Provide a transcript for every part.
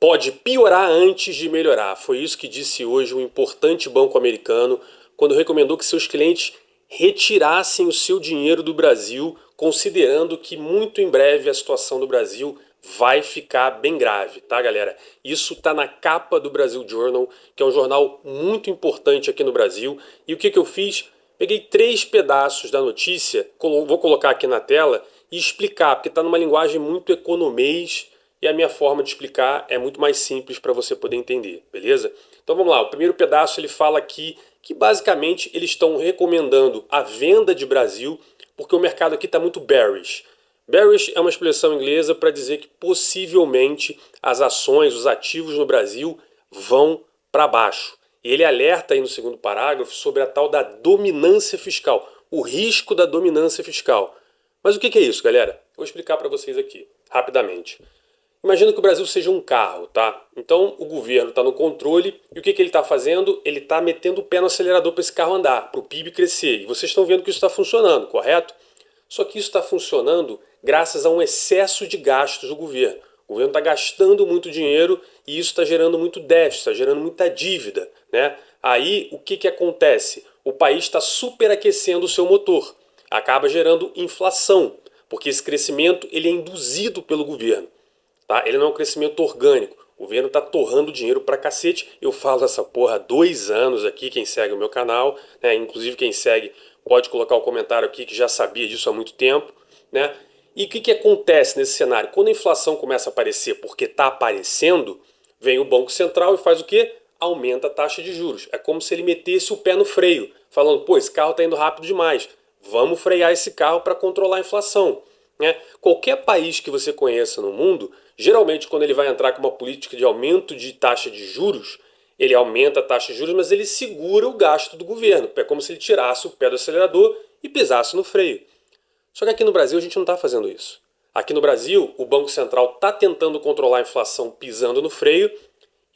pode piorar antes de melhorar. Foi isso que disse hoje um importante banco americano quando recomendou que seus clientes retirassem o seu dinheiro do Brasil, considerando que muito em breve a situação do Brasil vai ficar bem grave, tá, galera? Isso tá na capa do Brasil Journal, que é um jornal muito importante aqui no Brasil. E o que eu fiz? Peguei 3 pedaços da notícia, vou colocar aqui na tela e explicar, porque está numa linguagem muito economês e a minha forma de explicar é muito mais simples para você poder entender, beleza? Então vamos lá, o primeiro pedaço ele fala aqui que basicamente eles estão recomendando a venda de Brasil porque o mercado aqui está muito bearish. Bearish é uma expressão inglesa para dizer que possivelmente as ações, os ativos no Brasil vão para baixo. E ele alerta aí no segundo parágrafo sobre a tal da dominância fiscal, o risco da dominância fiscal. Mas o que é isso, galera? Eu vou explicar para vocês aqui, rapidamente. Imagina que o Brasil seja um carro, tá? Então o governo está no controle e o que ele está fazendo? Ele está metendo o pé no acelerador para esse carro andar, para o PIB crescer. E vocês estão vendo que isso está funcionando, correto? Só que isso está funcionando graças a um excesso de gastos do governo. O governo está gastando muito dinheiro e isso está gerando muito déficit, está gerando muita dívida, né? Aí o que acontece? O país está superaquecendo o seu motor, acaba gerando inflação, porque esse crescimento ele é induzido pelo governo. Tá? Ele não é um crescimento orgânico. O governo está torrando dinheiro pra cacete. Eu falo essa porra há 2 anos aqui, quem segue o meu canal, né? Inclusive quem segue pode colocar o comentário aqui que já sabia disso há muito tempo, né? E o que acontece nesse cenário? Quando a inflação começa a aparecer porque está aparecendo, vem o Banco Central e faz o quê? Aumenta a taxa de juros. É como se ele metesse o pé no freio, falando, pô, esse carro está indo rápido demais. Vamos frear esse carro para controlar a inflação. Né? Qualquer país que você conheça no mundo, geralmente quando ele vai entrar com uma política de aumento de taxa de juros, ele aumenta a taxa de juros, mas ele segura o gasto do governo. É como se ele tirasse o pé do acelerador e pisasse no freio. Só que aqui no Brasil a gente não está fazendo isso. Aqui no Brasil, o Banco Central está tentando controlar a inflação pisando no freio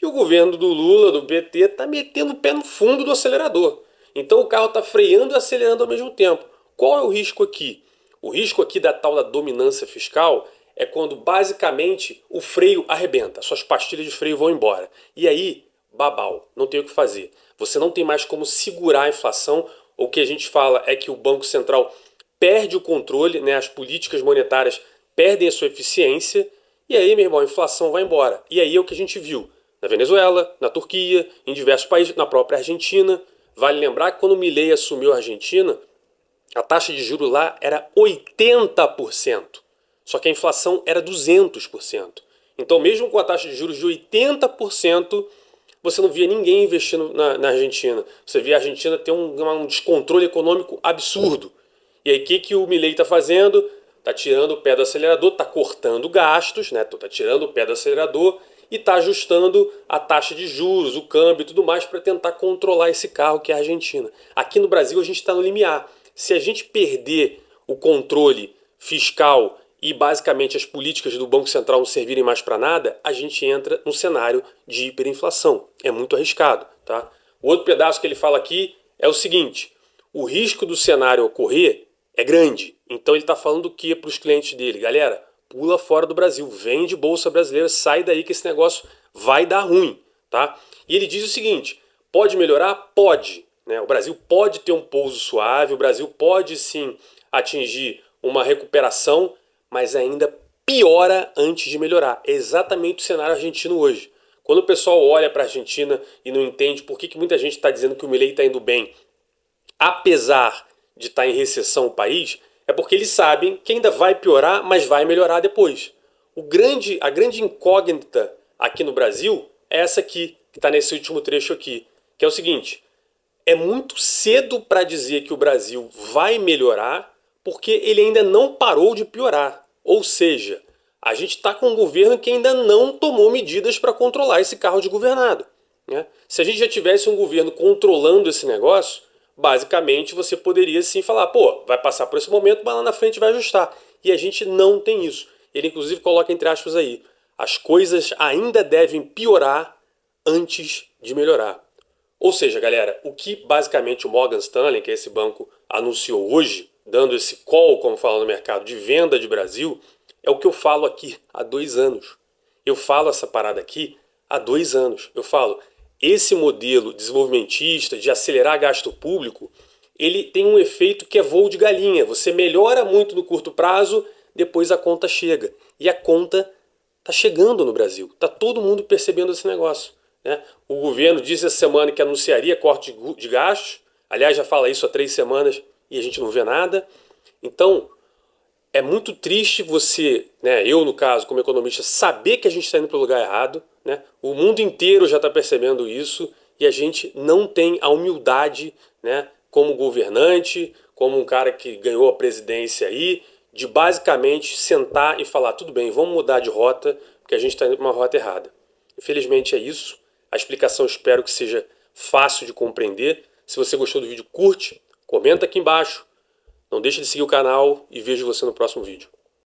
e o governo do Lula, do PT, está metendo o pé no fundo do acelerador. Então o carro está freando e acelerando ao mesmo tempo. Qual é o risco aqui? O risco aqui da tal da dominância fiscal é quando basicamente o freio arrebenta, suas pastilhas de freio vão embora. E aí, babau, não tem o que fazer. Você não tem mais como segurar a inflação. O que a gente fala é que o Banco Central perde o controle, né? As políticas monetárias perdem a sua eficiência. E aí, meu irmão, a inflação vai embora. E aí é o que a gente viu na Venezuela, na Turquia, em diversos países, na própria Argentina. Vale lembrar que quando o Milei assumiu a Argentina, a taxa de juros lá era 80%, só que a inflação era 200%. Então, mesmo com a taxa de juros de 80%, você não via ninguém investindo na Argentina. Você via a Argentina ter um descontrole econômico absurdo. E aí, o que o Milei está fazendo? Está tirando o pé do acelerador, está cortando gastos, né? Está tirando o pé do acelerador e está ajustando a taxa de juros, o câmbio e tudo mais para tentar controlar esse carro que é a Argentina. Aqui no Brasil, a gente está no limiar. Se a gente perder o controle fiscal e basicamente as políticas do Banco Central não servirem mais para nada, a gente entra num cenário de hiperinflação. É muito arriscado, tá? O outro pedaço que ele fala aqui é o seguinte: o risco do cenário ocorrer é grande. Então ele está falando o que para os clientes dele? Galera, pula fora do Brasil, vende bolsa brasileira, sai daí que esse negócio vai dar ruim, tá? E ele diz o seguinte: pode melhorar? Pode. Né? O Brasil pode ter um pouso suave, o Brasil pode sim atingir uma recuperação, mas ainda piora antes de melhorar. É exatamente o cenário argentino hoje. Quando o pessoal olha para a Argentina e não entende por que muita gente está dizendo que o Milei está indo bem, apesar de estar em recessão o país, é porque eles sabem que ainda vai piorar, mas vai melhorar depois. A grande incógnita aqui no Brasil é essa aqui, que está nesse último trecho aqui, que é o seguinte: é muito cedo para dizer que o Brasil vai melhorar, porque ele ainda não parou de piorar. Ou seja, a gente está com um governo que ainda não tomou medidas para controlar esse carro de governado. Né? Se a gente já tivesse um governo controlando esse negócio, basicamente você poderia sim falar, pô, vai passar por esse momento, mas lá na frente vai ajustar. E a gente não tem isso. Ele inclusive coloca entre aspas aí: as coisas ainda devem piorar antes de melhorar. Ou seja, galera, o que basicamente o Morgan Stanley, que é esse banco, anunciou hoje, dando esse call, como fala no mercado, de venda de Brasil, é o que eu falo aqui há 2 anos. Eu falo essa parada aqui há 2 anos. Eu falo, esse modelo desenvolvimentista de acelerar gasto público, ele tem um efeito que é voo de galinha. Você melhora muito no curto prazo, depois a conta chega. E a conta está chegando no Brasil. Está todo mundo percebendo esse negócio, né? O governo disse essa semana que anunciaria corte de gastos. Aliás, já fala isso há 3 semanas e a gente não vê nada. Então, é muito triste você, né, eu no caso, como economista, saber que a gente está indo para o lugar errado, né? O mundo inteiro já está percebendo isso e a gente não tem a humildade, né, como governante, como um cara que ganhou a presidência aí, de basicamente sentar e falar, tudo bem, vamos mudar de rota, porque a gente está indo para uma rota errada. Infelizmente é isso. A explicação espero que seja fácil de compreender. Se você gostou do vídeo, curte, comenta aqui embaixo. Não deixe de seguir o canal e vejo você no próximo vídeo.